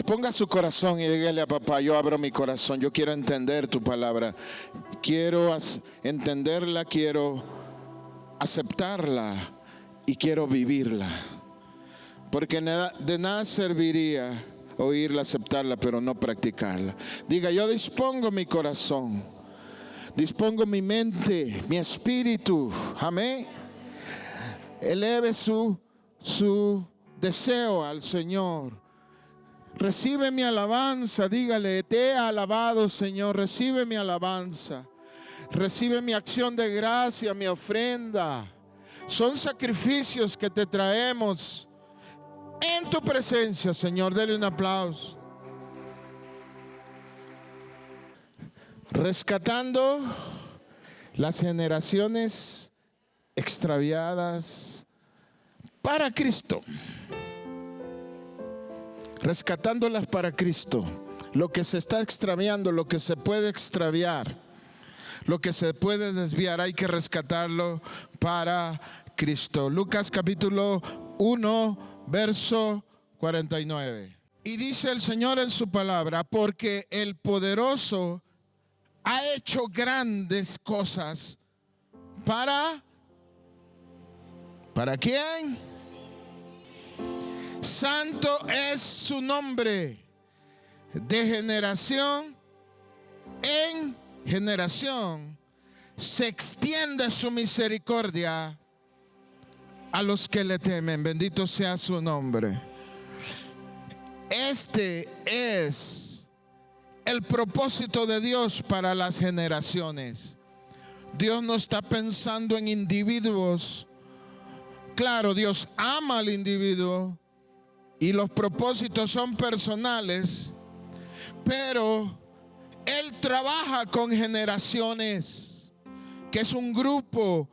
Ponga su corazón y dígale a papá: yo abro mi corazón, yo quiero entender tu palabra, quiero entenderla, quiero aceptarla y quiero vivirla. Porque de nada serviría oírla, aceptarla, pero no practicarla. Diga: yo dispongo mi corazón, dispongo mi mente, mi espíritu. Amén. Eleve su deseo al Señor. Recibe mi alabanza. Dígale: te he alabado, Señor. Recibe mi alabanza. Recibe mi acción de gracia, mi ofrenda. Son sacrificios que te traemos en tu presencia, Señor. Dele un aplauso. Rescatando las generaciones extraviadas para Cristo. Rescatándolas para Cristo. Lo que se está extraviando, lo que se puede extraviar, lo que se puede desviar, hay que rescatarlo para Cristo. Lucas capítulo 1, verso 49. Y dice el Señor en su palabra: porque el poderoso ha hecho grandes cosas. ¿Para quién? Santo es su nombre. De generación en generación se extiende su misericordia a los que le temen. Bendito sea su nombre. Este es el propósito de Dios para las generaciones. Dios no está pensando en individuos. Claro, Dios ama al individuo y los propósitos son personales, pero Él trabaja con generaciones, que es un grupo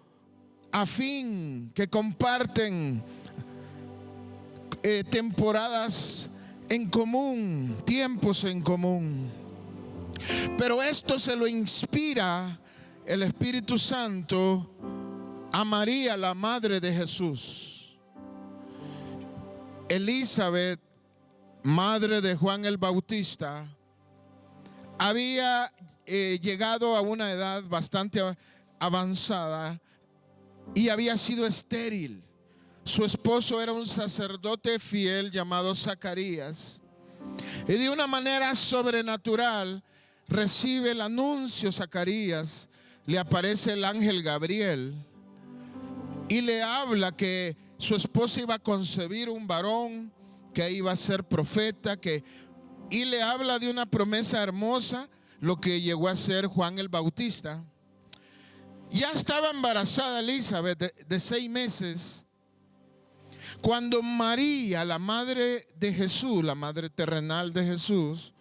afín, que comparten temporadas en común, tiempos en común. Pero esto se lo inspira el Espíritu Santo a María, la madre de Jesús. Elizabeth, madre de Juan el Bautista, había llegado a una edad bastante avanzada y había sido estéril. Su esposo era un sacerdote fiel llamado Zacarías, y de una manera sobrenatural recibe el anuncio Zacarías. Le aparece el ángel Gabriel y le habla que su esposa iba a concebir un varón, que iba a ser profeta, y le habla de una promesa hermosa, lo que llegó a ser Juan el Bautista. Ya estaba embarazada Elizabeth de 6 meses, cuando María, la madre de Jesús, la madre terrenal de Jesús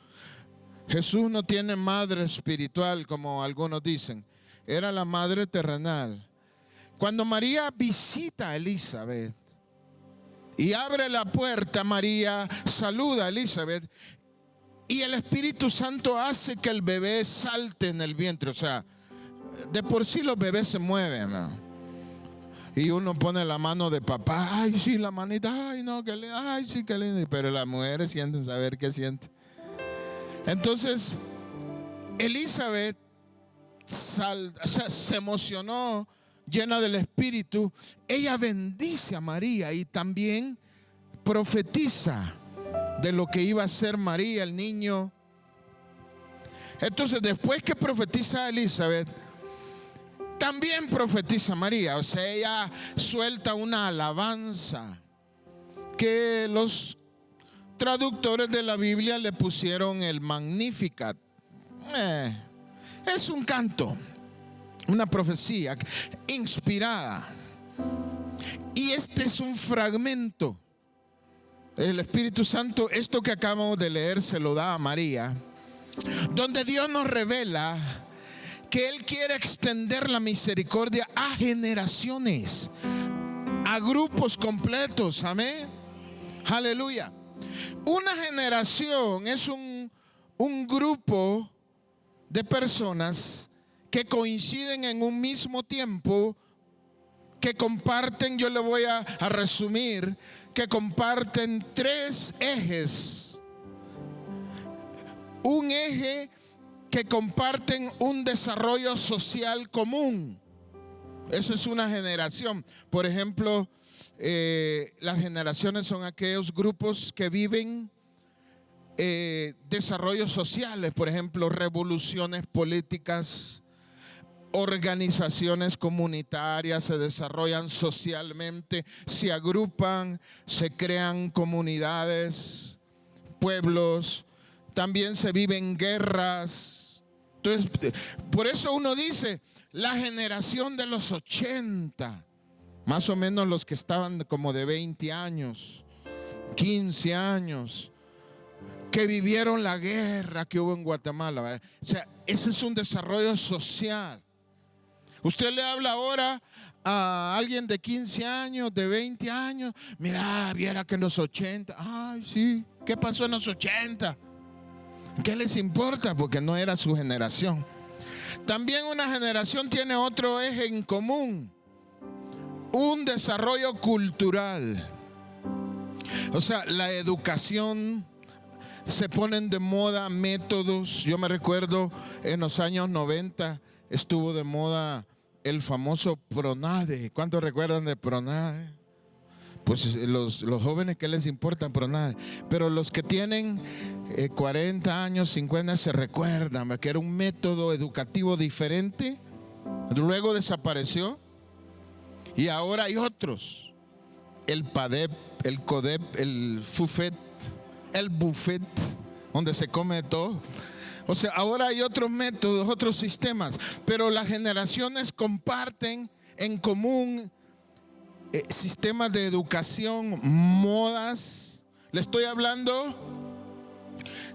no tiene madre espiritual como algunos dicen, era la madre terrenal. Cuando María visita a Elizabeth y abre la puerta, María saluda a Elizabeth y el Espíritu Santo hace que el bebé salte en el vientre. O sea, de por sí los bebés se mueven, ¿no? Y uno pone la mano de papá: ay, sí, la manita, ay, no, qué lindo, ay, sí, qué lindo. Pero las mujeres sienten saber qué sienten. Entonces, Elizabeth se emocionó, llena del Espíritu. Ella bendice a María y también profetiza de lo que iba a ser María, el niño. Entonces, después que profetiza a Elizabeth, también profetiza María. O sea, ella suelta una alabanza que los traductores de la Biblia le pusieron el Magnificat. Es un canto, una profecía inspirada. Y este es un fragmento. El Espíritu Santo, esto que acabamos de leer, se lo da a María, donde Dios nos revela que Él quiere extender la misericordia a generaciones, a grupos completos. Amén. Aleluya. Una generación es un grupo de personas que coinciden en un mismo tiempo, que comparten, yo le voy a resumir, que comparten 3 ejes un eje que comparten un desarrollo social común. Eso es una generación. Por ejemplo, las generaciones son aquellos grupos que viven desarrollos sociales, por ejemplo, revoluciones políticas, organizaciones comunitarias se desarrollan socialmente, se agrupan, se crean comunidades, pueblos, también se viven guerras. Entonces, por eso uno dice, la generación de los 80, más o menos los que estaban como de 20 años, 15 años, que vivieron la guerra que hubo en Guatemala, ¿verdad? O sea, ese es un desarrollo social. Usted le habla ahora a alguien de 15 años, de 20 años, mira, viera que en los 80, ay, sí, ¿qué pasó en los 80? ¿Qué les importa? Porque no era su generación. También una generación tiene otro eje en común, un desarrollo cultural. O sea, la educación, se ponen de moda métodos. Yo me recuerdo en los años 90 estuvo de moda el famoso PRONADE. ¿Cuántos recuerdan de PRONADE? Pues los jóvenes, ¿qué les importa PRONADE? Pero los que tienen 40 años, 50 se recuerdan que era un método educativo diferente. Luego desapareció y ahora hay otros. El PADEP, el CODEP, el FUFET, el buffet, donde se come de todo. O sea, ahora hay otros métodos, otros sistemas, pero las generaciones comparten en común sistemas de educación, modas. Le estoy hablando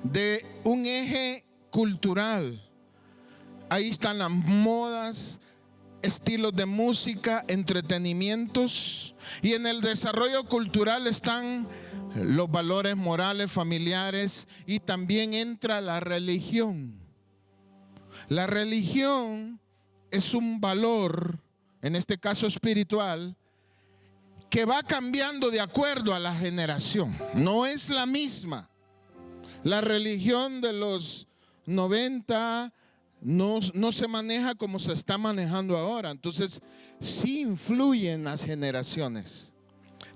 de un eje cultural. Ahí están las modas, estilos de música, entretenimientos, y en el desarrollo cultural están los valores morales, familiares, y también entra la religión. La religión es un valor, en este caso espiritual, que va cambiando de acuerdo a la generación. No es la misma. La religión de los 90 no se maneja como se está manejando ahora. Entonces, sí influye en las generaciones.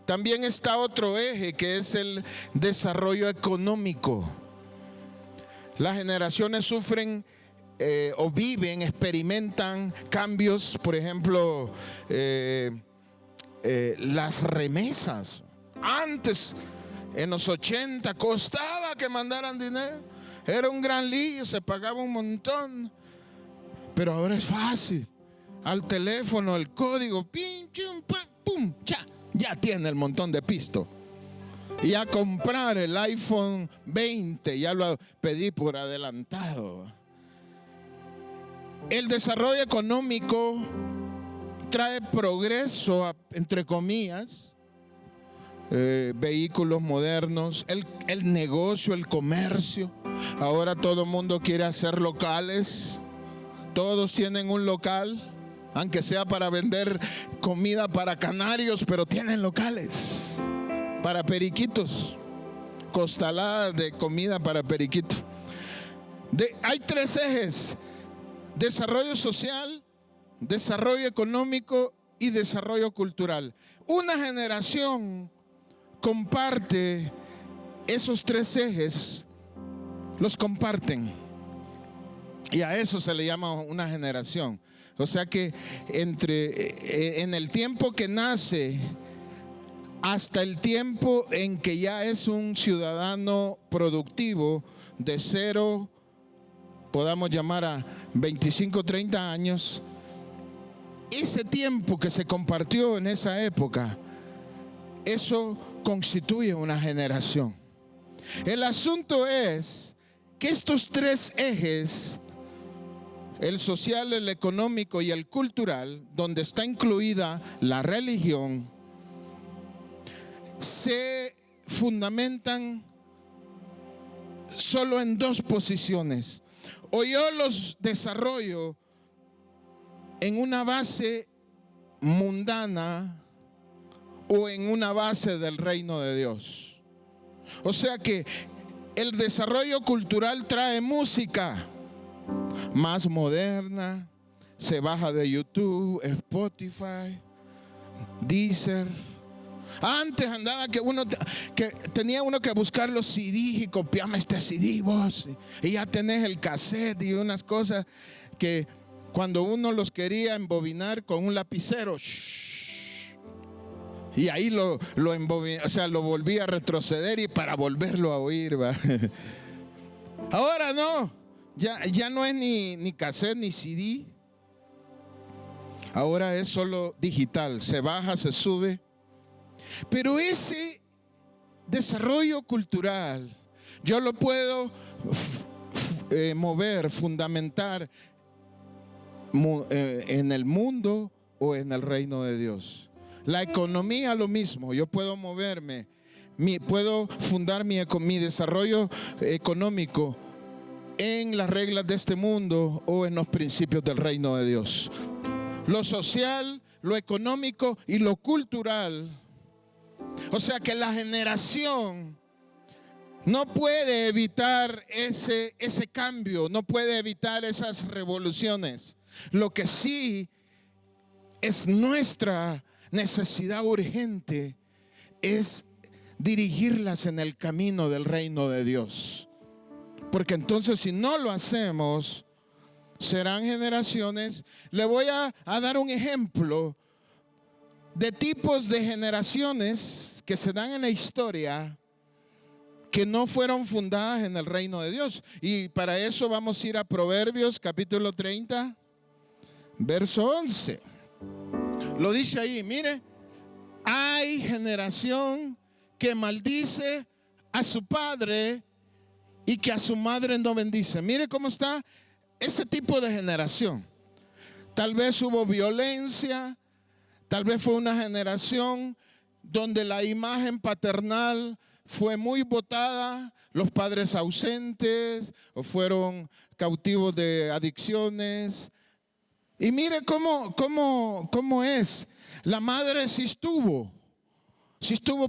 También está otro eje que es el desarrollo económico. Las generaciones sufren o viven, experimentan cambios, por ejemplo, las remesas. Antes, en los 80, costaba que mandaran dinero. Era un gran lío, se pagaba un montón. Pero ahora es fácil. Al teléfono, el código, pim, chum, pum, pum, cha. Ya tiene el montón de pisto. Y a comprar el iPhone 20, ya lo pedí por adelantado. El desarrollo económico trae progreso, entre comillas, vehículos modernos, el negocio, el comercio. Ahora todo el mundo quiere hacer locales. Todos tienen un local, aunque sea para vender comida para canarios, pero tienen locales para periquitos, costaladas de comida para periquitos. Hay tres ejes: desarrollo social, desarrollo económico y desarrollo cultural. Una generación comparte esos tres ejes, los comparten. Y a eso se le llama una generación. O sea que en el tiempo que nace hasta el tiempo en que ya es un ciudadano productivo, de 0, podamos llamar a 25, 30 años, ese tiempo que se compartió en esa época, eso constituye una generación. El asunto es que estos tres ejes, el social, el económico y el cultural, donde está incluida la religión, se fundamentan solo en dos posiciones. O yo los desarrollo en una base mundana o en una base del reino de Dios. O sea que el desarrollo cultural trae música más moderna, se baja de YouTube, Spotify, Deezer. Antes andaba que tenía uno que buscar los CDs y copiarme este CD vos, y ya tenés el cassette y unas cosas que cuando uno los quería embobinar con un lapicero, y ahí lo volví a retroceder y para volverlo a oír, ¿va? Ahora no, ya no es ni cassette ni CD. Ahora es solo digital, se baja, se sube. Pero ese desarrollo cultural yo lo puedo mover, fundamentar en el mundo o en el reino de Dios. La economía lo mismo, yo puedo moverme, puedo fundar mi desarrollo económico en las reglas de este mundo o en los principios del reino de Dios. Lo social, lo económico y lo cultural. O sea que la generación no puede evitar ese cambio, no puede evitar esas revoluciones. Lo que sí es nuestra necesidad urgente es dirigirlas en el camino del reino de Dios. Porque entonces si no lo hacemos, serán generaciones. Le voy a dar un ejemplo de tipos de generaciones que se dan en la historia que no fueron fundadas en el reino de Dios. Y para eso vamos a ir a Proverbios capítulo 30, verso 11. Lo dice ahí, mire, hay generación que maldice a su padre y que a su madre no bendice. Mire cómo está ese tipo de generación. Tal vez hubo violencia, tal vez fue una generación donde la imagen paternal fue muy botada, los padres ausentes o fueron cautivos de adicciones. Y mire cómo es. La madre sí estuvo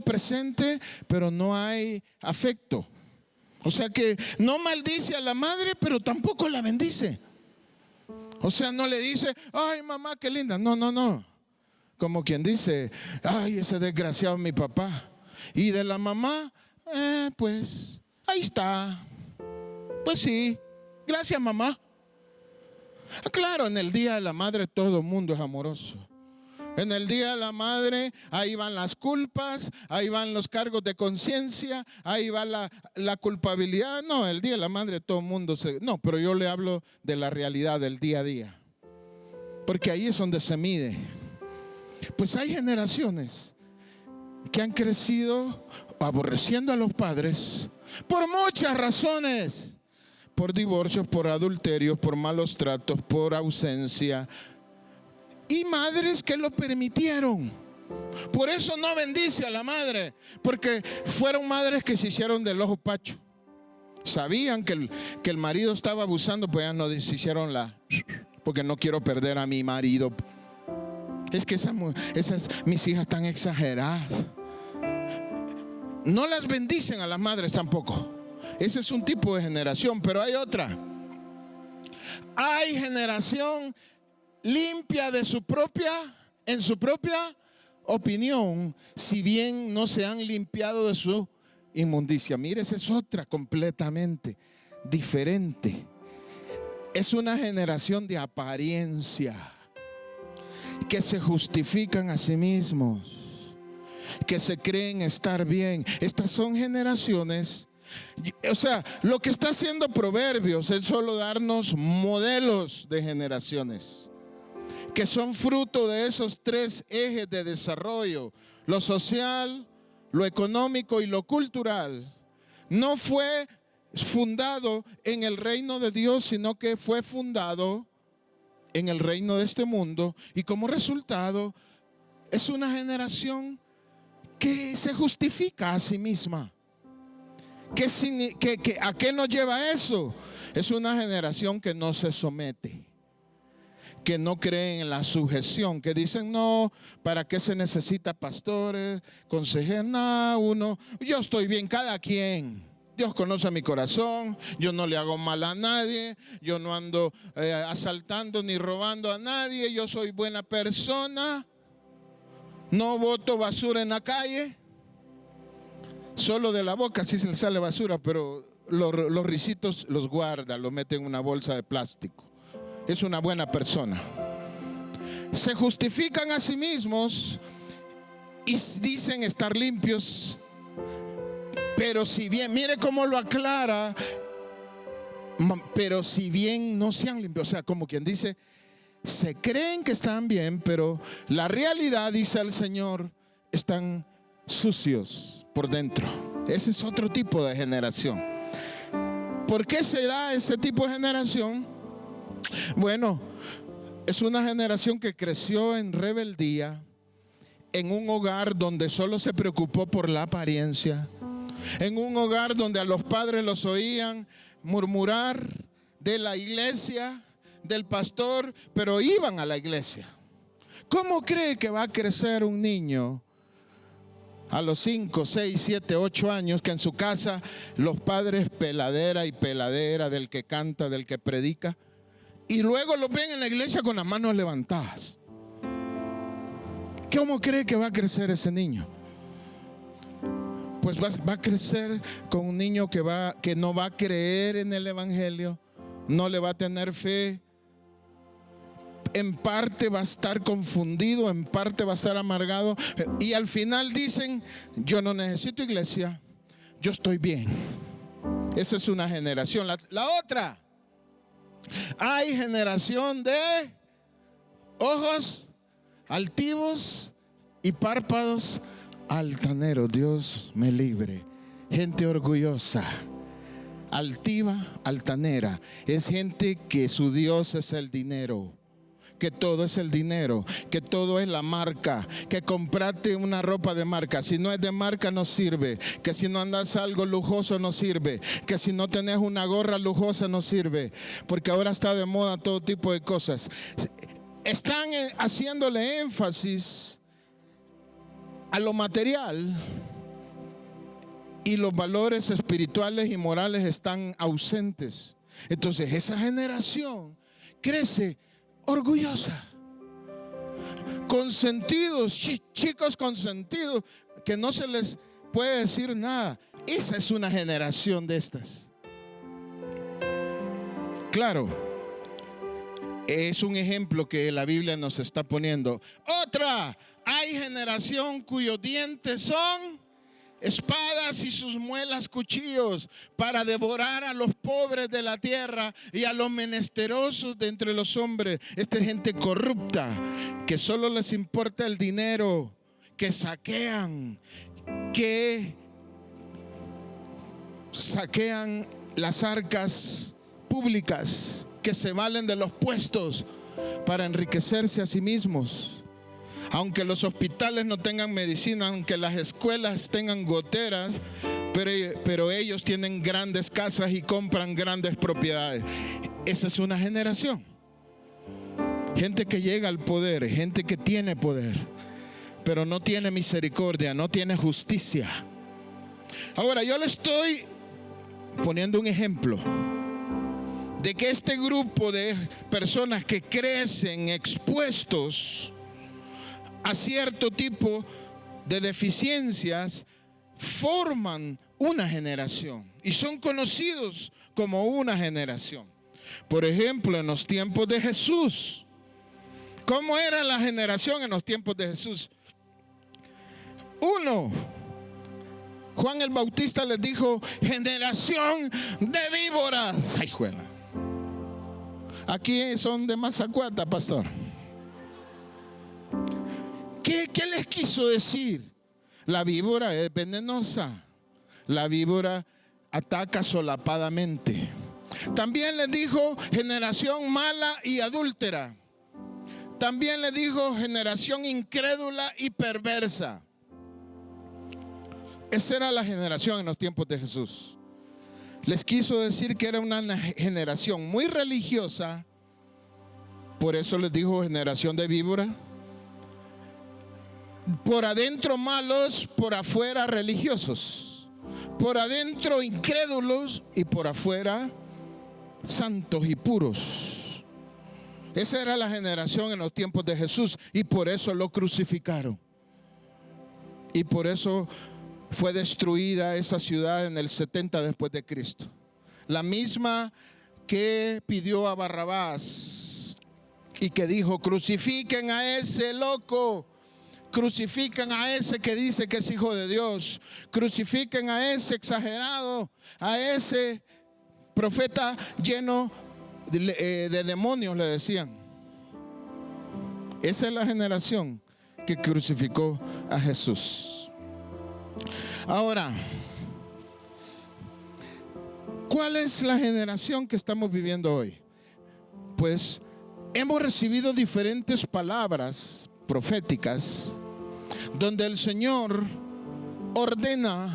presente, pero no hay afecto. O sea que no maldice a la madre, pero tampoco la bendice. O sea, no le dice, ay mamá, qué linda. No. Como quien dice, ay, ese desgraciado mi papá. Y de la mamá, pues, ahí está. Pues sí, gracias mamá. Claro, en el Día de la Madre todo el mundo es amoroso. En el Día de la Madre, ahí van las culpas, ahí van los cargos de conciencia, ahí va la culpabilidad. No, el Día de la Madre todo el mundo No, pero yo le hablo de la realidad del día a día. Porque ahí es donde se mide. Pues hay generaciones que han crecido aborreciendo a los padres por muchas razones. Por divorcios, por adulterios, por malos tratos, por ausencia. Y madres que lo permitieron. Por eso no bendice a la madre, porque fueron madres que se hicieron del ojo pacho. Sabían que el marido estaba abusando, pues ya no se hicieron porque no quiero perder a mi marido. Es que mis hijas están exageradas. No las bendicen a las madres tampoco. Ese es un tipo de generación, pero hay otra. Hay generación limpia en su propia opinión, si bien no se han limpiado de su inmundicia. Mire, esa es otra completamente diferente. Es una generación de apariencia, que se justifican a sí mismos, que se creen estar bien. Estas son generaciones. O sea, lo que está haciendo Proverbios es solo darnos modelos de generaciones que son fruto de esos tres ejes de desarrollo: lo social, lo económico y lo cultural. No fue fundado en el reino de Dios, sino que fue fundado en el reino de este mundo, y como resultado es una generación que se justifica a sí misma. ¿A qué nos lleva eso? Es una generación que no se somete, que no creen en la sujeción, que dicen, no, ¿para qué se necesita pastores, consejeros? No, yo estoy bien, cada quien. Dios conoce mi corazón, yo no le hago mal a nadie, yo no ando asaltando ni robando a nadie, yo soy buena persona, no boto basura en la calle. Solo de la boca sí se le sale basura, pero los risitos los guarda, los mete en una bolsa de plástico. Es una buena persona. Se justifican a sí mismos y dicen estar limpios. Pero si bien, mire cómo lo aclara, pero si bien no se han limpiado, o sea, como quien dice, se creen que están bien, pero la realidad, dice el Señor, están sucios por dentro. Ese es otro tipo de generación. ¿Por qué se da ese tipo de generación? Bueno, es una generación que creció en rebeldía, en un hogar donde solo se preocupó por la apariencia, en un hogar donde a los padres los oían murmurar de la iglesia, del pastor, pero iban a la iglesia. ¿Cómo cree que va a crecer un niño a los 5, 6, 7, 8 años que en su casa los padres peladera y peladera del que canta, del que predica, y luego los ven en la iglesia con las manos levantadas? ¿Cómo cree que va a crecer ese niño? Pues va a crecer con un niño que no va a creer en el evangelio, no le va a tener fe. En parte va a estar confundido, en parte va a estar amargado, y al final dicen: yo no necesito iglesia, yo estoy bien. Esa es una generación. La otra, hay generación de ojos altivos y párpados altaneros. Dios me libre. Gente orgullosa, altiva, altanera. Es gente que su Dios es el dinero, que todo es el dinero, que todo es la marca, que comprate una ropa de marca, si no es de marca no sirve, que si no andas algo lujoso no sirve, que si no tenés una gorra lujosa no sirve, porque ahora está de moda todo tipo de cosas. Están haciéndole énfasis a lo material y los valores espirituales y morales están ausentes. Entonces esa generación crece orgullosa, consentidos, chicos consentidos, que no se les puede decir nada. Esa es una generación de estas. Claro, es un ejemplo que la Biblia nos está poniendo. Otra, hay generación cuyos dientes son espadas y sus muelas cuchillos, para devorar a los pobres de la tierra y a los menesterosos de entre los hombres. Esta gente corrupta, que solo les importa el dinero, que saquean las arcas públicas, que se valen de los puestos para enriquecerse a sí mismos. Aunque los hospitales no tengan medicina, aunque las escuelas tengan goteras, pero ellos tienen grandes casas y compran grandes propiedades. Esa es una generación. Gente que llega al poder, gente que tiene poder, pero no tiene misericordia, no tiene justicia. Ahora, yo le estoy poniendo un ejemplo de que este grupo de personas que crecen expuestos a cierto tipo de deficiencias forman una generación y son conocidos como una generación. Por ejemplo, en los tiempos de Jesús, ¿cómo era la generación en los tiempos de Jesús? Juan el Bautista les dijo: generación de víboras. Ay, juela. Aquí son de Mazacuata, pastor. ¿Qué les quiso decir? La víbora es venenosa. La víbora ataca solapadamente. También les dijo generación mala y adúltera. También les dijo generación incrédula y perversa. Esa era la generación en los tiempos de Jesús. Les quiso decir que era una generación muy religiosa. Por eso les dijo generación de víbora. Por adentro malos, por afuera religiosos. por adentro incrédulos y por afuera santos y puros. Esa era la generación en los tiempos de Jesús y por eso lo crucificaron. Y por eso fue destruida esa ciudad en el 70 después de Cristo. La misma que pidió a Barrabás y que dijo: crucifiquen a ese loco, crucifiquen a ese que dice que es hijo de Dios, crucifiquen a ese exagerado, a ese profeta lleno de demonios, le decían. Esa es la generación que crucificó a Jesús. Ahora, ¿cuál es la generación que estamos viviendo hoy? Pues hemos recibido diferentes palabras proféticas donde el Señor ordena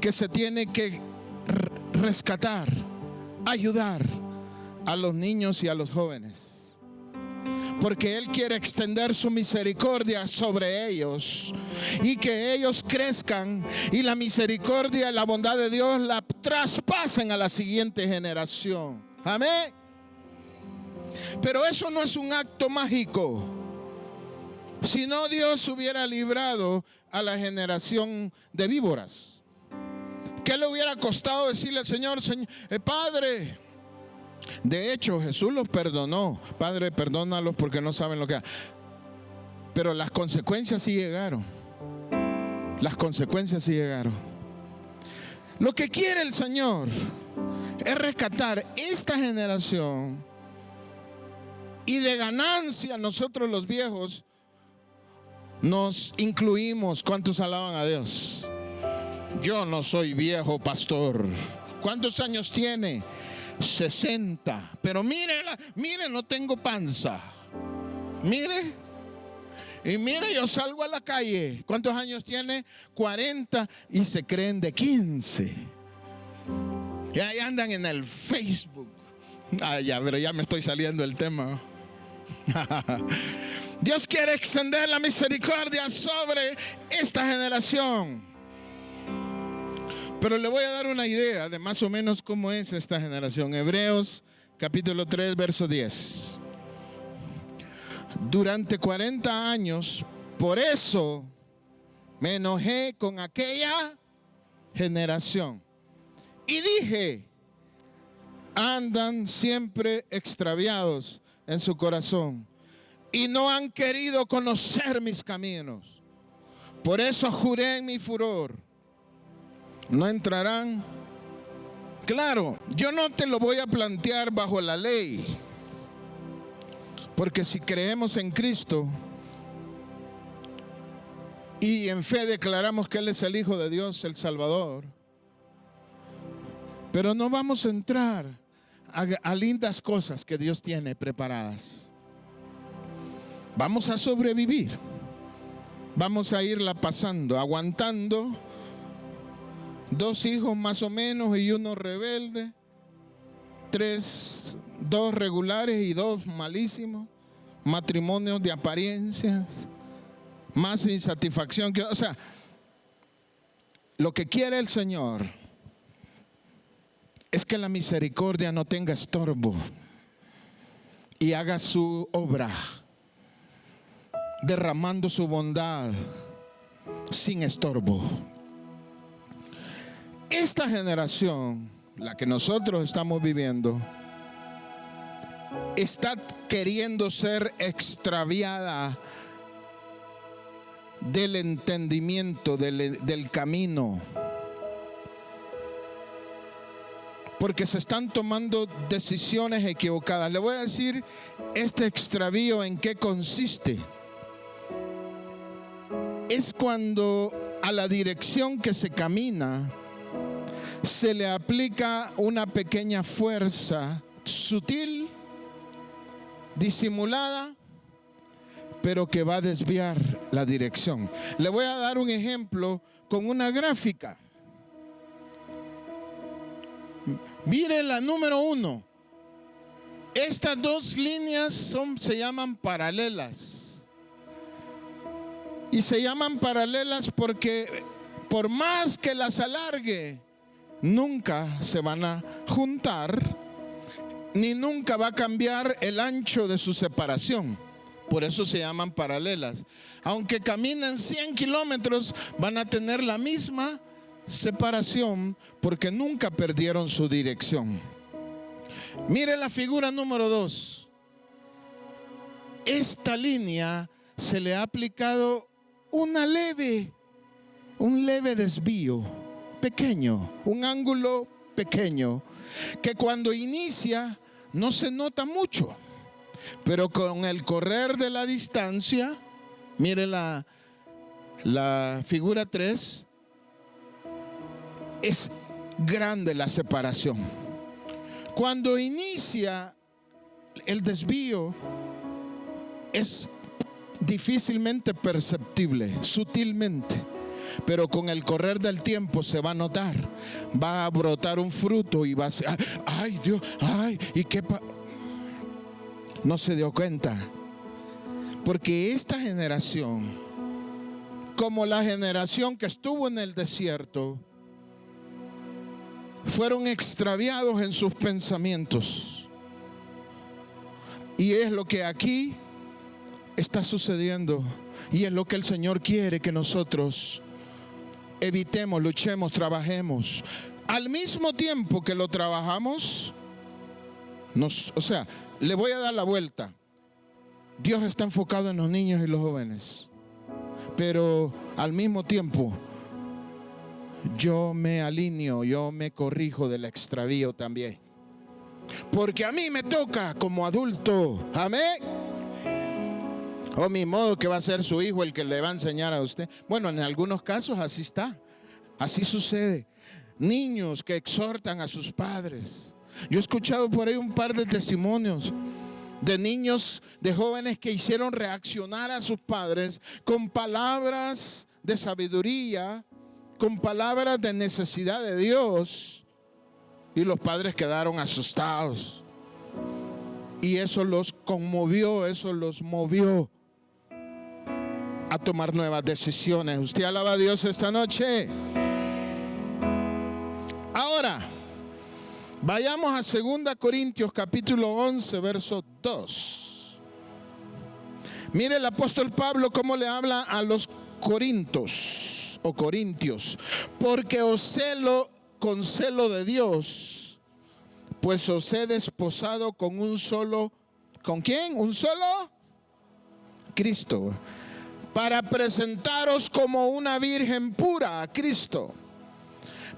que se tiene que rescatar, ayudar a los niños y a los jóvenes, porque Él quiere extender su misericordia sobre ellos y que ellos crezcan y la misericordia y la bondad de Dios la traspasen a la siguiente generación. Amén. Pero eso no es un acto mágico. Si no, Dios hubiera librado a la generación de víboras. ¿Qué le hubiera costado decirle al Señor, Padre? De hecho, Jesús los perdonó. Padre, perdónalos porque no saben lo que hacen. Pero las consecuencias sí llegaron. Las consecuencias sí llegaron. Lo que quiere el Señor es rescatar esta generación y de ganancia nosotros los viejos nos incluimos. ¿Cuántos alaban a Dios? Yo no soy viejo, pastor. ¿Cuántos años tiene? 60. Pero mire, no tengo panza. Mire. Y mire, yo salgo a la calle. ¿Cuántos años tiene? 40 y se creen de 15. Y ahí andan en el Facebook. Ya, pero ya me estoy saliendo del tema. Dios quiere extender la misericordia sobre esta generación. Pero le voy a dar una idea de más o menos cómo es esta generación. Hebreos capítulo 3, verso 10. Durante 40 años, por eso me enojé con aquella generación. Y dije, andan siempre extraviados en su corazón y no han querido conocer mis caminos. Por eso juré en mi furor, no entrarán. Claro, yo no te lo voy a plantear bajo la ley, porque si creemos en Cristo y en fe declaramos que Él es el Hijo de Dios, el Salvador, pero no vamos a entrar a lindas cosas que Dios tiene preparadas. Vamos a sobrevivir. Vamos a irla pasando, aguantando. 2 hijos más o menos y 1 rebelde. 2 regulares y 2 malísimos. Matrimonios de apariencias. Más insatisfacción que... O sea, lo que quiere el Señor es que la misericordia no tenga estorbo y haga su obra, derramando su bondad sin estorbo. Esta generación, la que nosotros estamos viviendo, está queriendo ser extraviada del entendimiento, del camino, porque se están tomando decisiones equivocadas. Le voy a decir este extravío en qué consiste. Es cuando a la dirección que se camina se le aplica una pequeña fuerza sutil, disimulada, pero que va a desviar la dirección. Le voy a dar un ejemplo con una gráfica. Mire la número 1. Estas 2 líneas se llaman paralelas. Y se llaman paralelas porque por más que las alargue, nunca se van a juntar, ni nunca va a cambiar el ancho de su separación. Por eso se llaman paralelas. Aunque caminen 100 kilómetros, van a tener la misma separación porque nunca perdieron su dirección. Mire la figura número 2. Esta línea se le ha aplicado un leve desvío pequeño, un ángulo pequeño, que cuando inicia no se nota mucho, pero con el correr de la distancia, mire la figura 3, es grande la separación. Cuando inicia el desvío es difícilmente perceptible, sutilmente, pero con el correr del tiempo se va a notar. Va a brotar un fruto y va a ser, ay Dios, ay, ¿y qué no se dio cuenta? Porque esta generación, como la generación que estuvo en el desierto, fueron extraviados en sus pensamientos. Y es lo que aquí está sucediendo. Y es lo que el Señor quiere que nosotros evitemos, luchemos, trabajemos. Al mismo tiempo que lo trabajamos, le voy a dar la vuelta. Dios está enfocado en los niños y los jóvenes, pero al mismo tiempo yo me alineo, yo me corrijo del extravío también, porque a mí me toca como adulto. Amén. O mi modo que va a ser su hijo el que le va a enseñar a usted. Bueno, en algunos casos así está, así sucede. Niños que exhortan a sus padres. Yo he escuchado por ahí un par de testimonios de niños, de jóvenes que hicieron reaccionar a sus padres con palabras de sabiduría, con palabras de necesidad de Dios, y los padres quedaron asustados. Y eso los conmovió, eso los movió a tomar nuevas decisiones. ¿Usted alaba a Dios esta noche? Ahora, vayamos a 2 Corintios capítulo 11, verso 2. Mire el apóstol Pablo cómo le habla a los corintios. Porque os celo con celo de Dios, pues os he desposado con un solo, ¿con quién? Un solo Cristo, para presentaros como una virgen pura a Cristo.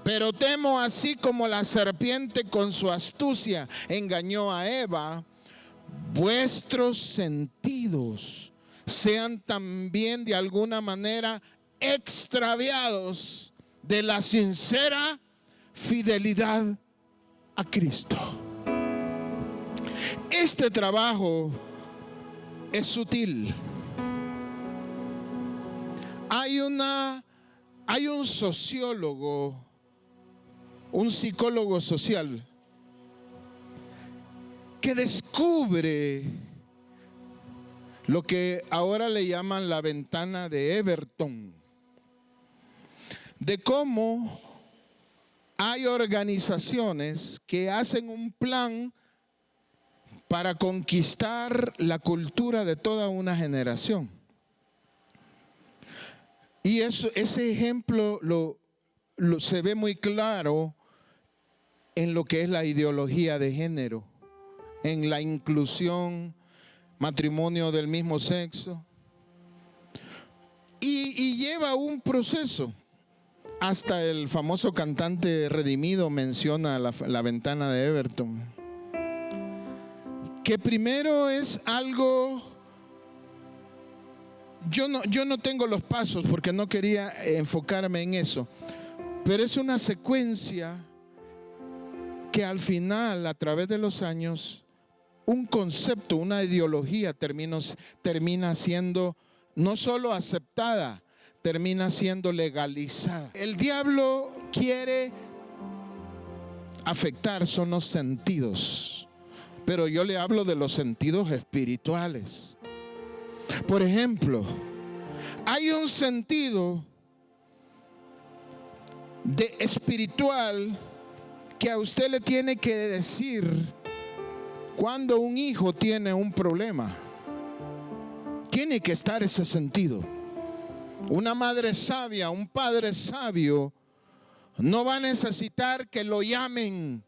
Pero temo, así como la serpiente con su astucia engañó a Eva, vuestros sentidos sean también de alguna manera extraviados de la sincera fidelidad a Cristo. Este trabajo es sutil. Hay un sociólogo, un psicólogo social, que descubre lo que ahora le llaman la ventana de Everton, de cómo hay organizaciones que hacen un plan para conquistar la cultura de toda una generación. Y ese ejemplo se ve muy claro en lo que es la ideología de género, en la inclusión, matrimonio del mismo sexo, y lleva un proceso. Hasta el famoso cantante Redimido menciona la ventana de Everton, que primero es algo, yo no tengo los pasos porque no quería enfocarme en eso, pero es una secuencia que al final, a través de los años, un concepto, una ideología termina siendo no solo aceptada, termina siendo legalizada. El diablo quiere afectar son los sentidos, pero yo le hablo de los sentidos espirituales. Por ejemplo, hay un sentido de espiritual que a usted le tiene que decir cuando un hijo tiene un problema. Tiene que estar ese sentido. Una madre sabia, un padre sabio no va a necesitar que lo llamen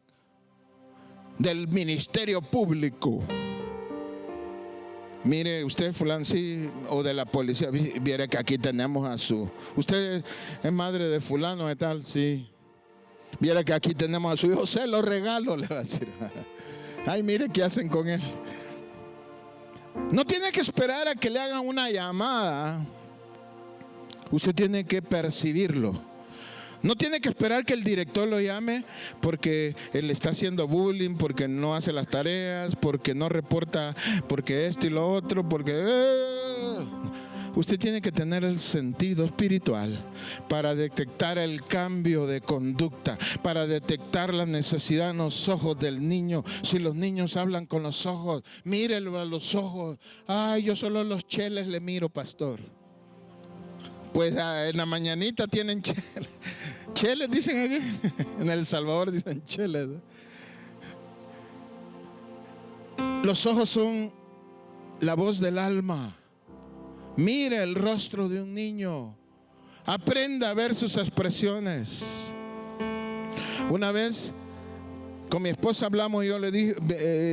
del ministerio público. Mire, usted fulano, sí, o de la policía, viera que aquí tenemos a su... Usted es madre de fulano de tal, sí. Viera que aquí tenemos a su hijo, se lo regalo, le va a decir. Ay, mire qué hacen con él. No tiene que esperar a que le hagan una llamada. Usted tiene que percibirlo. No tiene que esperar que el director lo llame porque él está haciendo bullying, porque no hace las tareas, porque no reporta, porque esto y lo otro, porque... Usted tiene que tener el sentido espiritual para detectar el cambio de conducta, para detectar la necesidad en los ojos del niño. Si los niños hablan con los ojos, mírelo a los ojos. Ay, yo solo los cheles le miro, pastor. Pues en la mañanita tienen cheles. Cheles dicen aquí. En El Salvador dicen cheles. Los ojos son la voz del alma. Mire el rostro de un niño. Aprenda a ver sus expresiones. Una vez con mi esposa hablamos y yo le dije,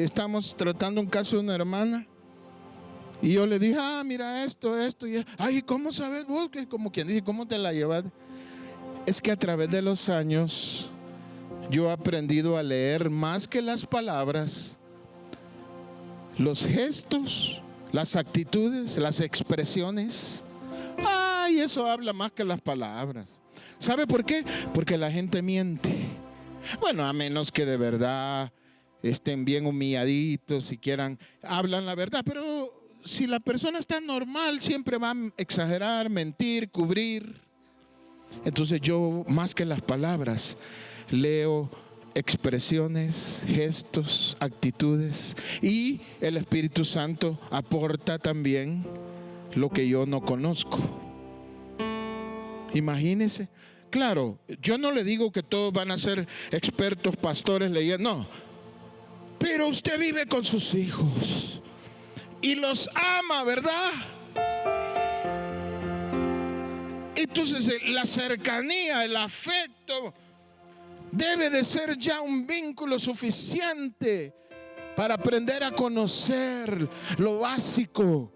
estamos tratando un caso de una hermana. Y yo le dije, mira esto. Y ay, ¿cómo sabes vos? Que como quien dice, ¿cómo te la llevas? Es que a través de los años yo he aprendido a leer más que las palabras, los gestos, las actitudes, las expresiones. Ay, eso habla más que las palabras. ¿Sabe por qué? Porque la gente miente. Bueno, a menos que de verdad estén bien humilladitos y quieran, hablan la verdad. Pero si la persona está normal, siempre va a exagerar, mentir, cubrir. Entonces yo, más que las palabras, leo expresiones, gestos, actitudes, y el Espíritu Santo aporta también lo que yo no conozco. Imagínense. Claro, yo no le digo que todos van a ser expertos, pastores, leyendo, no. Pero usted vive con sus hijos y los ama, ¿verdad? Entonces la cercanía, el afecto debe de ser ya un vínculo suficiente para aprender a conocer lo básico.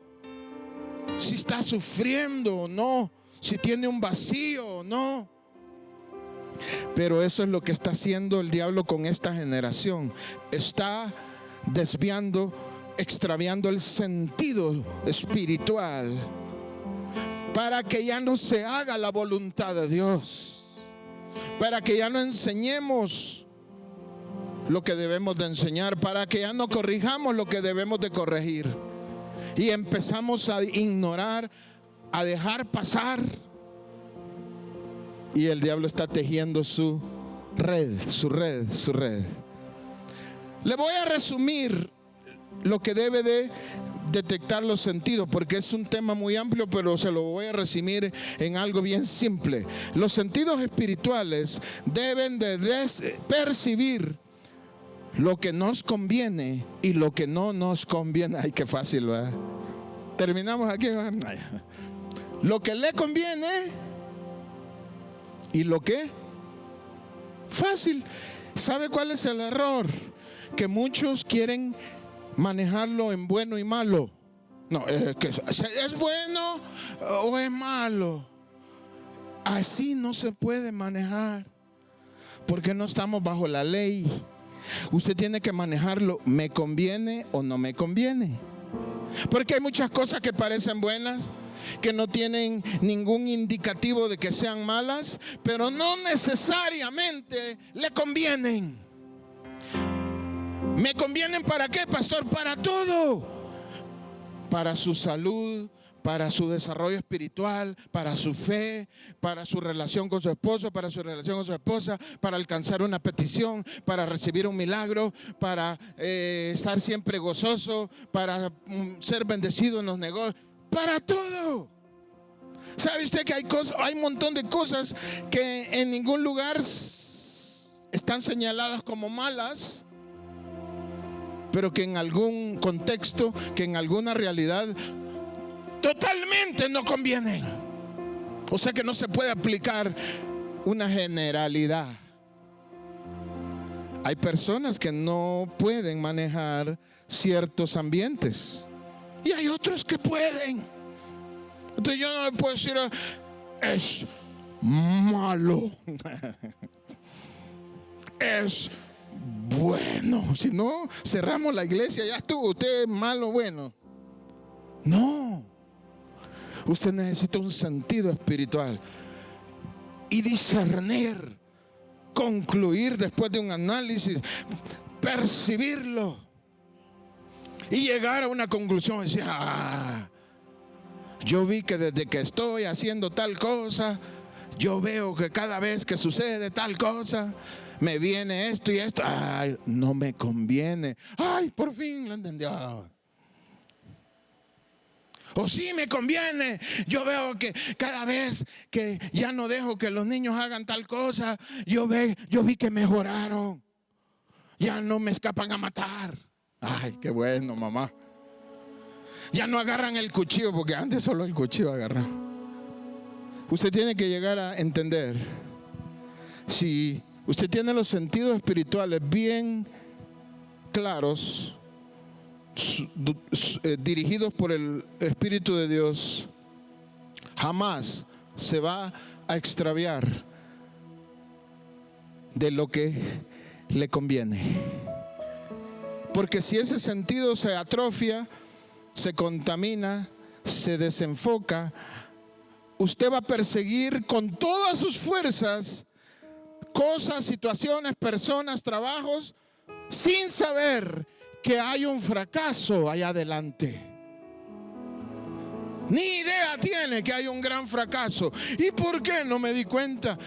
Si está sufriendo o no, si tiene un vacío o no. Pero eso es lo que está haciendo el diablo con esta generación. Está desviando, extraviando el sentido espiritual para que ya no se haga la voluntad de Dios, para que ya no enseñemos lo que debemos de enseñar, para que ya no corrijamos lo que debemos de corregir, y empezamos a ignorar, a dejar pasar, y el diablo está tejiendo su red. Le voy a resumir lo que debe de detectar los sentidos, porque es un tema muy amplio, pero se lo voy a resumir en algo bien simple. Los sentidos espirituales deben de percibir lo que nos conviene y lo que no nos conviene. Ay, qué fácil, ¿verdad? Terminamos aquí. Lo que le conviene y lo que fácil. ¿Sabe cuál es el error? Que muchos quieren manejarlo en bueno y malo. No, que es bueno o es malo. Así no se puede manejar, porque no estamos bajo la ley. Usted tiene que manejarlo, ¿me conviene o no me conviene? Porque hay muchas cosas que parecen buenas, que no tienen ningún indicativo de que sean malas, pero no necesariamente le convienen. ¿Me convienen para qué, pastor? Para todo. Para su salud, para su desarrollo espiritual, para su fe, para su relación con su esposo, para su relación con su esposa, para alcanzar una petición, para recibir un milagro, para estar siempre gozoso, para ser bendecido en los negocios, para todo. ¿Sabe usted que hay un montón de cosas que en ningún lugar están señaladas como malas, pero que en algún contexto, que en alguna realidad totalmente no convienen? O sea que no se puede aplicar una generalidad. Hay personas que no pueden manejar ciertos ambientes y hay otros que pueden. Entonces yo no le puedo decir es malo, es bueno. Si no, cerramos la iglesia, ya estuvo. Usted es malo, bueno. No, usted necesita un sentido espiritual y discernir, concluir después de un análisis, percibirlo y llegar a una conclusión. Decir, yo vi que desde que estoy haciendo tal cosa, yo veo que cada vez que sucede tal cosa, me viene esto y esto. Ay, no me conviene. Ay, por fin lo entendió. O sí me conviene. Yo veo que cada vez que ya no dejo que los niños hagan tal cosa, yo vi que mejoraron. Ya no me escapan a matar. Ay, qué bueno, mamá. Ya no agarran el cuchillo, porque antes solo el cuchillo agarraba. Usted tiene que llegar a entender, si usted tiene los sentidos espirituales bien claros, dirigidos por el Espíritu de Dios, jamás se va a extraviar de lo que le conviene. Porque si ese sentido se atrofia, se contamina, se desenfoca, usted va a perseguir con todas sus fuerzas cosas, situaciones, personas, trabajos, sin saber que hay un fracaso allá adelante. Ni idea tiene que hay un gran fracaso. ¿Y por qué no me di cuenta?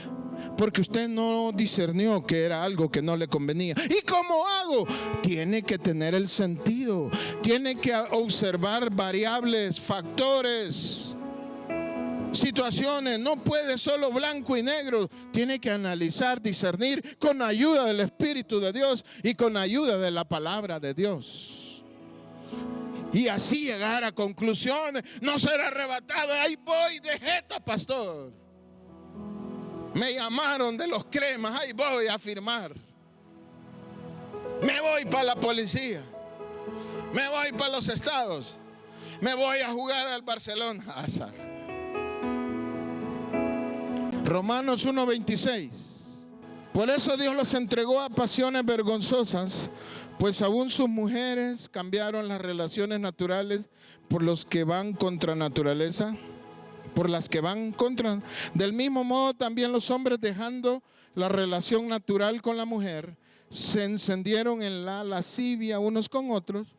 Porque usted no discernió que era algo que no le convenía. ¿Y cómo hago? Tiene que tener el sentido. Tiene que observar variables, factores, situaciones. No puede solo blanco y negro. Tiene que analizar, discernir con ayuda del Espíritu de Dios y con ayuda de la palabra de Dios. Y así llegar a conclusiones. No ser arrebatado. Ahí voy de jeta, pastor. Me llamaron de los cremas, ahí voy a firmar. Me voy para la policía. Me voy para los estados. Me voy a jugar al Barcelona. Romanos 1:26. Por eso Dios los entregó a pasiones vergonzosas, pues aún sus mujeres cambiaron las relaciones naturales por los que van contra naturaleza. Por las que van contra. Del mismo modo también los hombres, dejando la relación natural con la mujer, se encendieron en la lascivia unos con otros,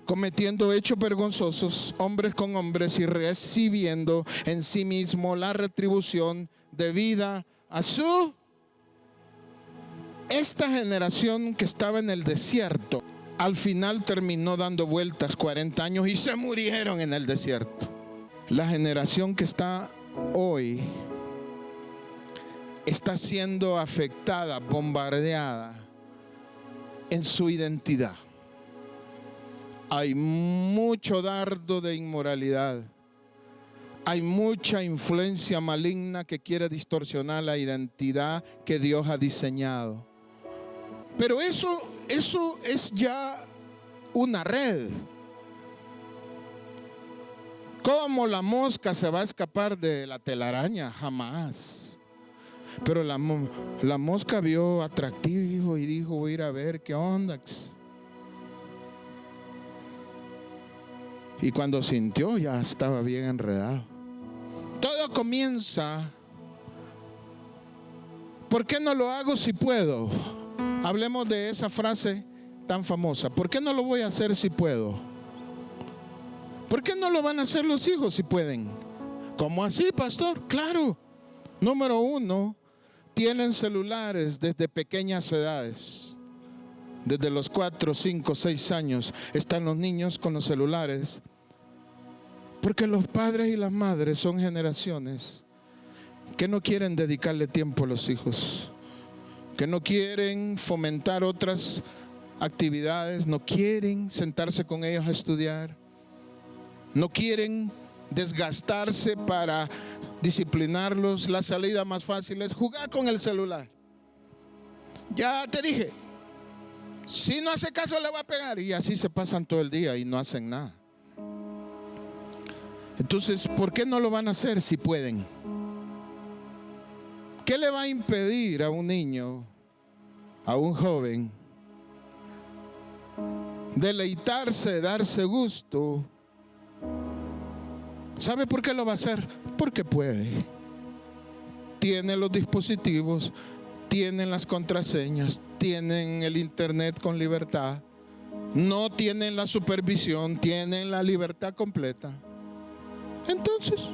cometiendo hechos vergonzosos hombres con hombres y recibiendo en sí mismo la retribución debida a su. Esta generación que estaba en el desierto, al final terminó dando vueltas 40 años y se murieron en el desierto. La generación que está hoy está siendo afectada, bombardeada en su identidad. Hay mucho dardo de inmoralidad. Hay mucha influencia maligna que quiere distorsionar la identidad que Dios ha diseñado. Pero eso es ya una red. ¿Cómo la mosca se va a escapar de la telaraña? Jamás. Pero la mosca vio atractivo y dijo, voy a ir a ver qué onda. Y cuando sintió, ya estaba bien enredado. Todo comienza. ¿Por qué no lo hago si puedo? Hablemos de esa frase tan famosa. ¿Por qué no lo voy a hacer si puedo? ¿Por qué no lo van a hacer los hijos si pueden? ¿Cómo así, pastor? Claro. Número 1, tienen celulares desde pequeñas edades. Desde los 4, 5, 6 años están los niños con los celulares. Porque los padres y las madres son generaciones que no quieren dedicarle tiempo a los hijos, que no quieren fomentar otras actividades, no quieren sentarse con ellos a estudiar, no quieren desgastarse para disciplinarlos. La salida más fácil es jugar con el celular. Ya te dije, si no hace caso le va a pegar, y así se pasan todo el día y no hacen nada. Entonces, ¿por qué no lo van a hacer si pueden? ¿Qué le va a impedir a un niño, a un joven, deleitarse, darse gusto? ¿Sabe por qué lo va a hacer? Porque puede. Tiene los dispositivos, tienen las contraseñas, tienen el internet con libertad, no tienen la supervisión, tienen la libertad completa. Entonces,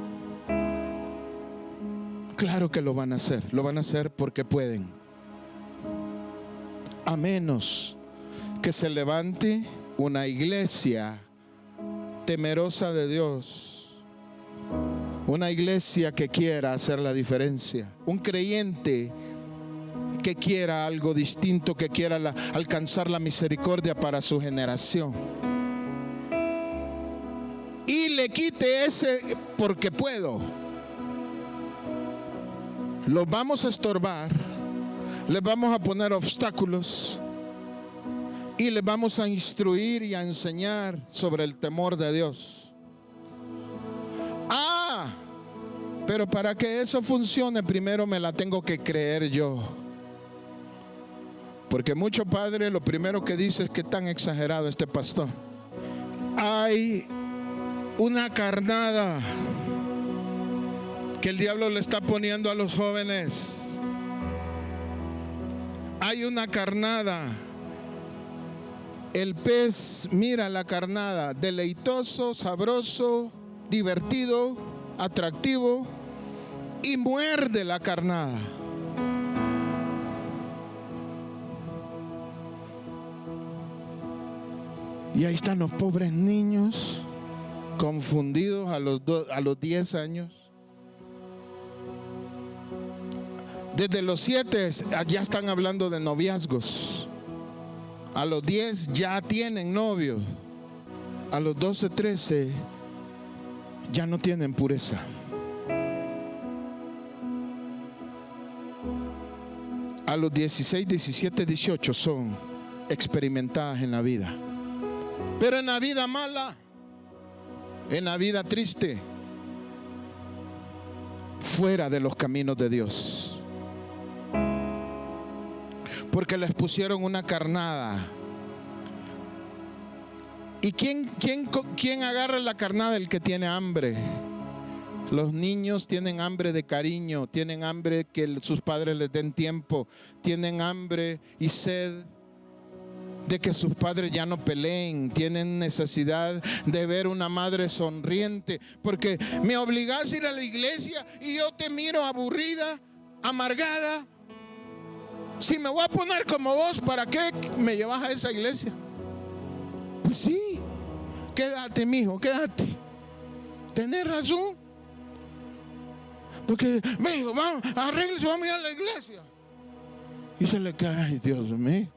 claro que lo van a hacer porque pueden. A menos que se levante una iglesia temerosa de Dios, una iglesia que quiera hacer la diferencia, un creyente que quiera algo distinto, que quiera alcanzar la misericordia para su generación, y le quite ese porque puedo. Los vamos a estorbar, les vamos a poner obstáculos y les vamos a instruir y a enseñar sobre el temor de Dios. Pero para que eso funcione, primero me la tengo que creer yo. Porque muchos padres lo primero que dicen es que tan exagerado este pastor. Hay una carnada que el diablo le está poniendo a los jóvenes. Hay una carnada. El pez mira la carnada, deleitoso, sabroso, divertido, atractivo, y muerde la carnada. Y ahí están los pobres niños confundidos a los 10 años. Desde los 7 ya están hablando de noviazgos. A los 10 ya tienen novio. A los 12, 13 ya no tienen pureza. A los 16, 17, 18 son experimentadas en la vida. Pero en la vida mala, en la vida triste, fuera de los caminos de Dios. Porque les pusieron una carnada. ¿Y quién agarra la carnada? El que tiene hambre. Los niños tienen hambre de cariño, tienen hambre que sus padres les den tiempo, tienen hambre y sed de que sus padres ya no peleen, tienen necesidad de ver una madre sonriente, porque me obligás a ir a la iglesia y yo te miro aburrida, amargada. Si me voy a poner como vos, ¿para qué me llevas a esa iglesia? Pues sí, quédate, mijo, quédate. Tenés razón. Porque me dijo, vamos, arréglese, vamos a ir a la iglesia. Y se le cae, ay, Dios mío,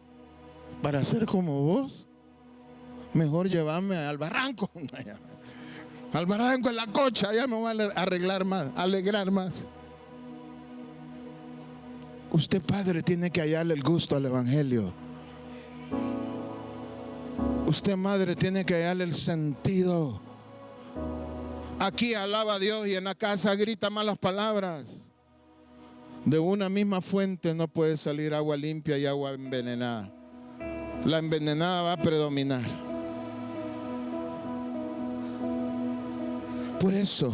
para ser como vos, mejor llevarme al barranco. Al barranco en la cocha, ya me voy a arreglar más, alegrar más. Usted, padre, tiene que hallarle el gusto al evangelio. Usted, madre, tiene que hallarle el sentido. Aquí alaba a Dios y en la casa grita malas palabras. De una misma fuente no puede salir agua limpia y agua envenenada. La envenenada va a predominar. Por eso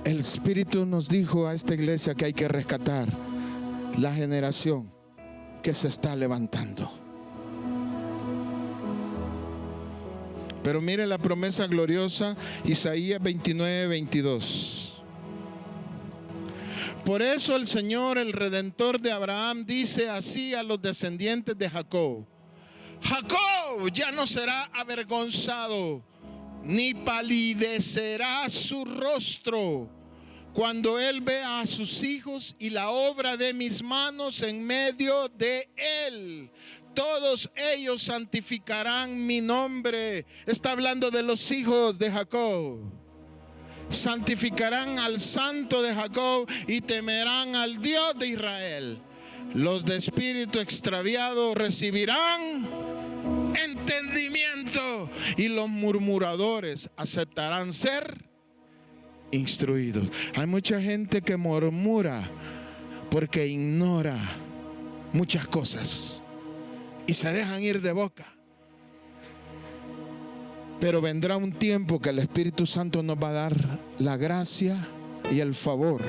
el Espíritu nos dijo a esta iglesia que hay que rescatar la generación que se está levantando. Pero mire la promesa gloriosa, Isaías 29, 22. Por eso el Señor, el Redentor de Abraham, dice así a los descendientes de Jacob: Jacob ya no será avergonzado, ni palidecerá su rostro cuando él vea a sus hijos y la obra de mis manos en medio de él. Todos ellos santificarán mi nombre. Está hablando de los hijos de Jacob. Santificarán al Santo de Jacob y temerán al Dios de Israel. Los de espíritu extraviado recibirán entendimiento, y los murmuradores aceptarán ser instruidos. Hay mucha gente que murmura porque ignora muchas cosas y se dejan ir de boca. Pero vendrá un tiempo que el Espíritu Santo nos va a dar la gracia y el favor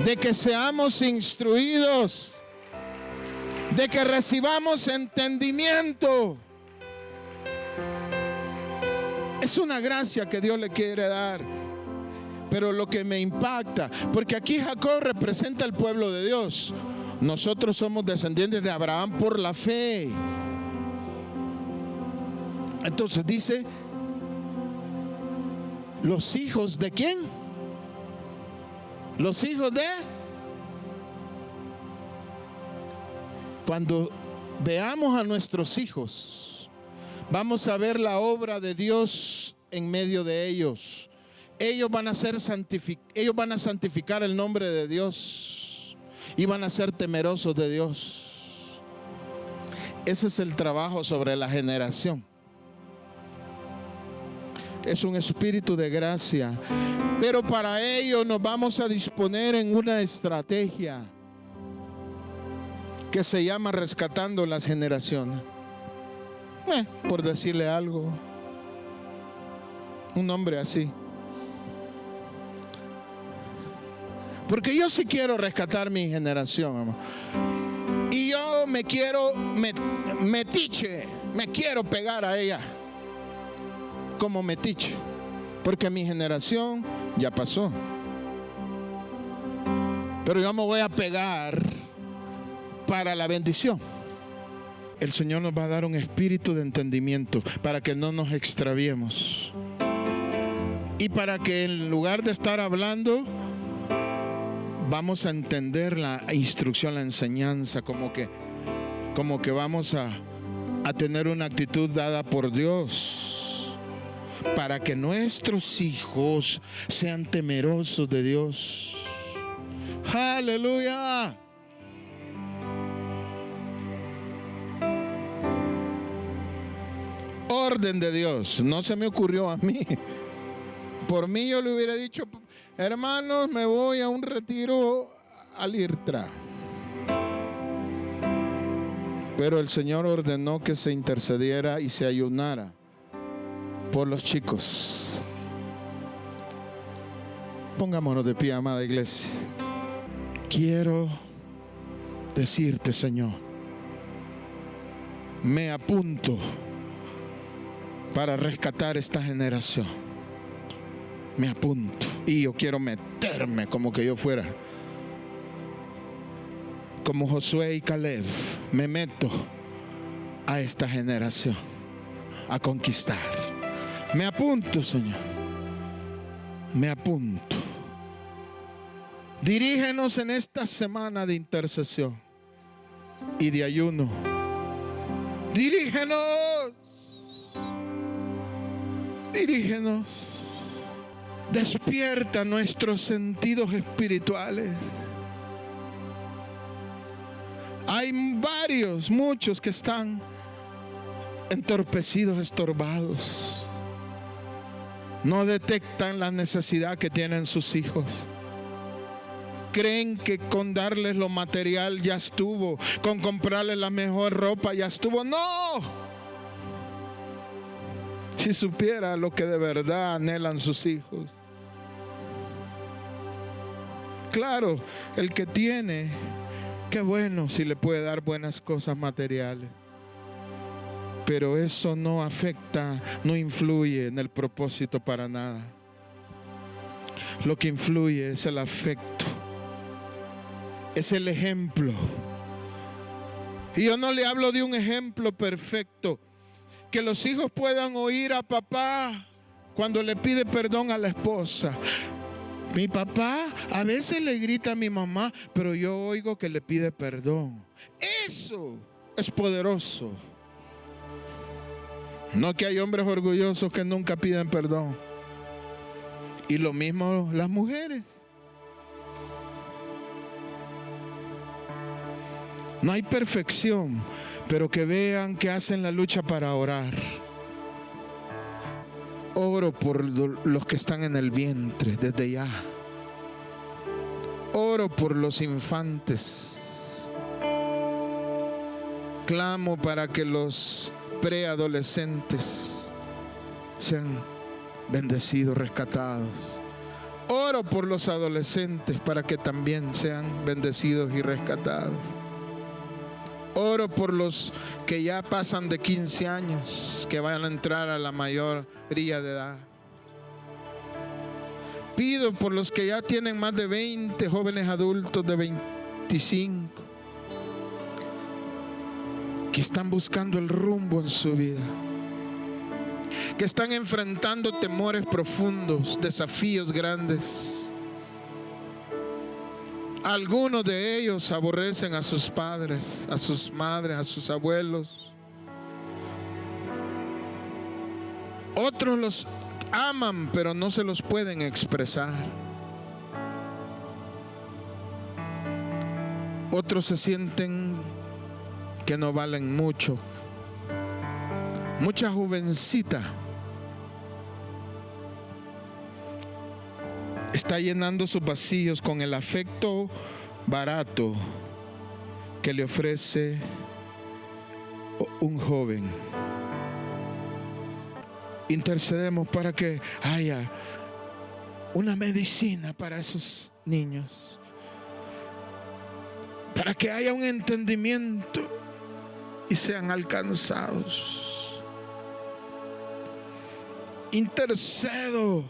de que seamos instruidos, de que recibamos entendimiento. Es una gracia que Dios le quiere dar. Pero lo que me impacta, porque aquí Jacob representa al pueblo de Dios. Nosotros somos descendientes de Abraham por la fe. Entonces dice, ¿los hijos de quién? Los hijos de... Cuando veamos a nuestros hijos, vamos a ver la obra de Dios en medio de ellos. Ellos van a santificar el nombre de Dios y van a ser temerosos de Dios. Ese es el trabajo sobre la generación. Es un espíritu de gracia, pero para ello nos vamos a disponer en una estrategia que se llama rescatando las generaciones. Por decirle algo, un nombre así. Porque yo sí quiero rescatar mi generación, amor. Y yo me quiero metiche, me quiero pegar a ella como metiche, porque mi generación ya pasó. Pero yo me voy a pegar para la bendición. El Señor nos va a dar un espíritu de entendimiento para que no nos extraviemos. Y para que en lugar de estar hablando, vamos a entender la instrucción, la enseñanza, como que vamos a tener una actitud dada por Dios, para que nuestros hijos sean temerosos de Dios. Aleluya. Orden de Dios. No se me ocurrió a mí. Por mí yo le hubiera dicho, hermanos, me voy a un retiro al IRTRA. Pero el Señor ordenó que se intercediera y se ayunara por los chicos. Pongámonos de pie, amada iglesia. Quiero decirte, Señor, me apunto para rescatar esta generación. Me apunto y yo quiero meterme como que yo fuera como Josué y Caleb. Me meto a esta generación a conquistar. Me apunto, Señor. Me apunto. Dirígenos en esta semana de intercesión y de ayuno. Dirígenos. Dirígenos. Despierta nuestros sentidos espirituales. Hay muchos que están entorpecidos, estorbados. No detectan la necesidad que tienen sus hijos. Creen que con darles lo material ya estuvo, con comprarles la mejor ropa ya estuvo. ¡No! Si supiera lo que de verdad anhelan sus hijos. Claro, el que tiene, qué bueno si le puede dar buenas cosas materiales. Pero eso no afecta, no influye en el propósito para nada. Lo que influye es el afecto, es el ejemplo. Y yo no le hablo de un ejemplo perfecto, que los hijos puedan oír a papá cuando le pide perdón a la esposa. Mi papá a veces le grita a mi mamá, pero yo oigo que le pide perdón. Eso es poderoso. No que hay hombres orgullosos que nunca piden perdón. Y lo mismo las mujeres. No hay perfección, pero que vean que hacen la lucha para orar. Oro por los que están en el vientre desde ya. Oro por los infantes. Clamo para que los preadolescentes sean bendecidos, rescatados. Oro por los adolescentes para que también sean bendecidos y rescatados. Oro por los que ya pasan de 15 años, que van a entrar a la mayoría de edad. Pido por los que ya tienen más de 20, jóvenes adultos de 25, que están buscando el rumbo en su vida, que están enfrentando temores profundos, desafíos grandes. Algunos de ellos aborrecen a sus padres, a sus madres, a sus abuelos. Otros los aman, pero no se los pueden expresar. Otros se sienten que no valen mucho. Mucha jovencita está llenando sus vacíos con el afecto barato que le ofrece un joven. Intercedemos para que haya una medicina para esos niños, para que haya un entendimiento y sean alcanzados. Intercedo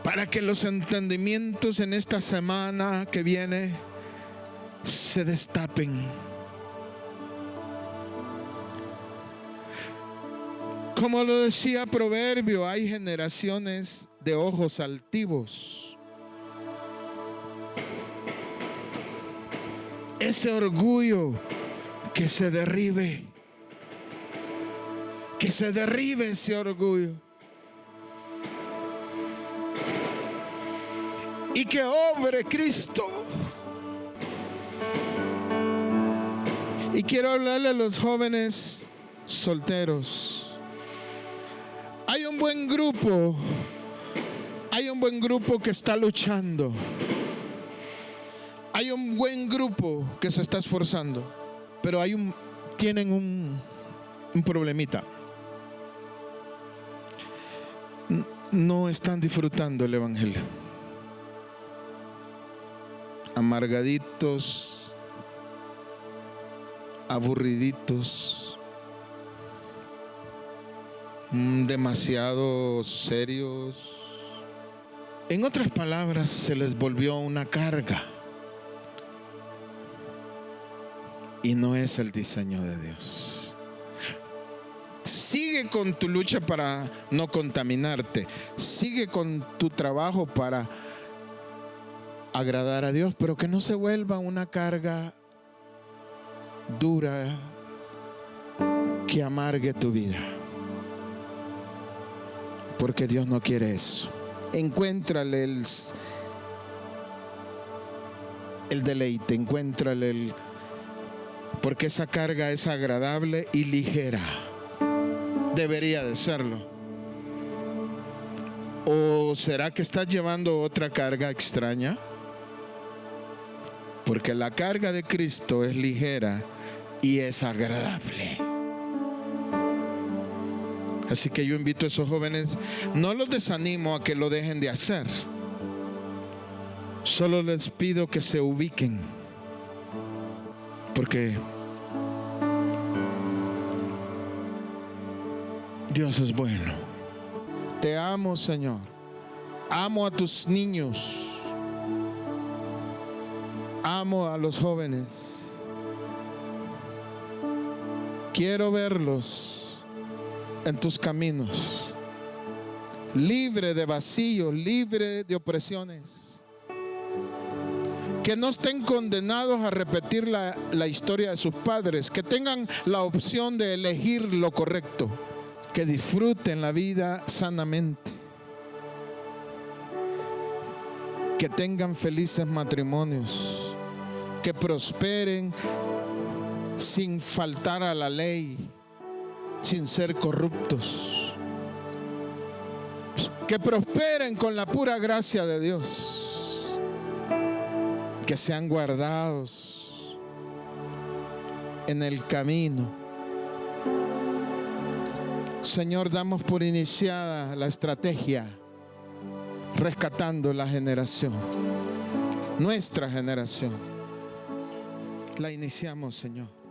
para que los entendimientos en esta semana que viene se destapen. Como lo decía Proverbio, hay generaciones de ojos altivos. Ese orgullo que se derribe ese orgullo. Y que obre Cristo. Y quiero hablarle a los jóvenes solteros. Hay un buen grupo que está luchando. Hay un buen grupo que se está esforzando. Pero tienen un problemita. No están disfrutando el evangelio. Amargaditos, aburriditos, demasiado serios. En otras palabras, se les volvió una carga. Y no es el diseño de Dios. Sigue con tu lucha para no contaminarte. Sigue con tu trabajo para agradar a Dios, pero que no se vuelva una carga dura que amargue tu vida. Porque Dios no quiere eso. Encuéntrale el deleite, encuéntrale porque esa carga es agradable y ligera. Debería de serlo. ¿O será que estás llevando otra carga extraña? Porque la carga de Cristo es ligera y es agradable. Así que yo invito a esos jóvenes, no los desanimo a que lo dejen de hacer. Solo les pido que se ubiquen. Porque Dios es bueno. Te amo, Señor. Amo a tus niños. Amo a los jóvenes. Quiero verlos en tus caminos, libre de vacíos, libre de opresiones. Que no estén condenados a repetir la historia de sus padres, que tengan la opción de elegir lo correcto, que disfruten la vida sanamente, que tengan felices matrimonios, que prosperen sin faltar a la ley, sin ser corruptos, que prosperen con la pura gracia de Dios, que sean guardados en el camino. Señor, damos por iniciada la estrategia, rescatando la generación, nuestra generación. La iniciamos, Señor.